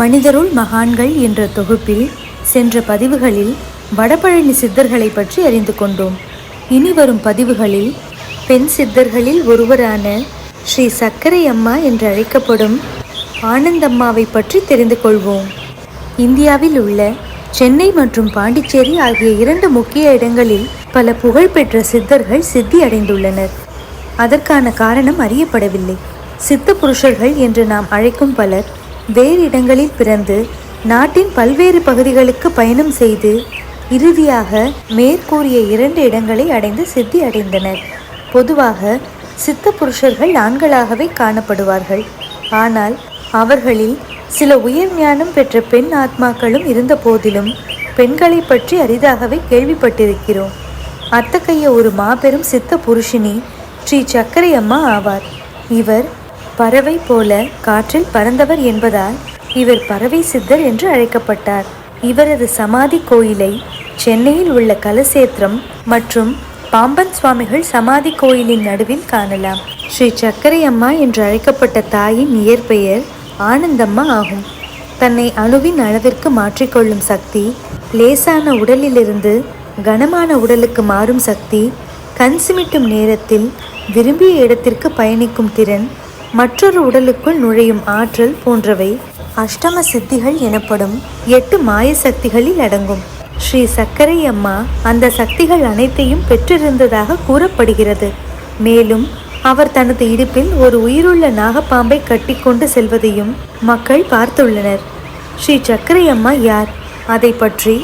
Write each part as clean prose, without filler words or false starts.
மனிதருள் மகான்கள் என்ற தொகுப்பில் சென்ற பதிவுகளில் வடபழனி சித்தர்களை பற்றி அறிந்து கொண்டோம். இனி வரும் பதிவுகளில் பெண் சித்தர்களில் ஒருவரான ஸ்ரீ சக்கரை அம்மா என்று அழைக்கப்படும் ஆனந்தம்மாவை பற்றி தெரிந்து கொள்வோம். இந்தியாவில் உள்ள சென்னை மற்றும் பாண்டிச்சேரி ஆகிய 2 முக்கிய இடங்களில் பல புகழ்பெற்ற சித்தர்கள் சித்தி அடைந்துள்ளனர். அதற்கான காரணம் அறியப்படவில்லை. சித்த புருஷர்கள் என்று நாம் அழைக்கும் பலர் வேறு இடங்களில் பிறந்து நாட்டின் பல்வேறு பகுதிகளுக்கு பயணம் செய்து இறுதியாக மேற்கூறிய 2 இடங்களை அடைந்து சித்தி அடைந்தனர். பொதுவாக சித்த புருஷர்கள் ஆண்களாகவே காணப்படுவார்கள். ஆனால் அவர்களில் சில உயர் ஞானம் பெற்ற பெண் ஆத்மாக்களும் இருந்த போதிலும் பெண்களை பற்றி அரிதாகவே கேள்விப்பட்டிருக்கிறோம். அத்தகைய ஒரு மாபெரும் சித்த புருஷினி ஸ்ரீ சக்கரை அம்மா ஆவார். இவர் பறவை போல காற்றில் பறந்தவர் என்பதால் இவர் பறவை சித்தர் என்று அழைக்கப்பட்டார். இவரது சமாதி கோயிலை சென்னையில் உள்ள கலசேத்திரம் மற்றும் பாம்பன் சுவாமிகள் சமாதி கோயிலின் நடுவில் காணலாம். ஸ்ரீ சக்கரை அம்மா என்று அழைக்கப்பட்ட தாயின் இயற்பெயர் ஆனந்தம்மா ஆகும். தன்னை அணுவின் அளவிற்கு மாற்றிக்கொள்ளும் சக்தி, லேசான உடலிலிருந்து கனமான உடலுக்கு மாறும் சக்தி, கண் சிமிட்டும் நேரத்தில் விரும்பிய இடத்திற்கு பயணிக்கும் திறன், மற்றொரு உடலுக்குள் நுழையும் ஆற்றல் போன்றவை அஷ்டம சித்திகள் எனப்படும் 8 மாய சக்திகளில் அடங்கும். ஸ்ரீ சக்கரை அம்மா அந்த சக்திகள் அனைத்தையும் பெற்றிருந்ததாக கூறப்படுகிறது. மேலும் அவர் தனது இடுப்பில் ஒரு உயிருள்ள நாகப்பாம்பை கட்டி கொண்டு செல்வதையும் மக்கள் பார்த்துள்ளனர். ஸ்ரீ சக்கரை அம்மா யார்? அதை பற்றி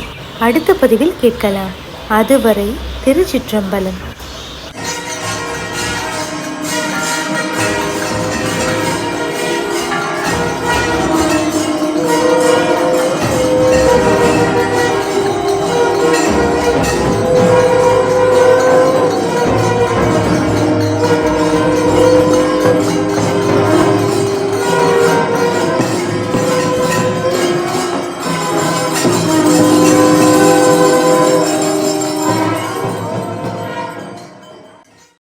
அடுத்த பதிவில் கேட்கலாம். அதுவரை திருச்சிற்றம்பலம்.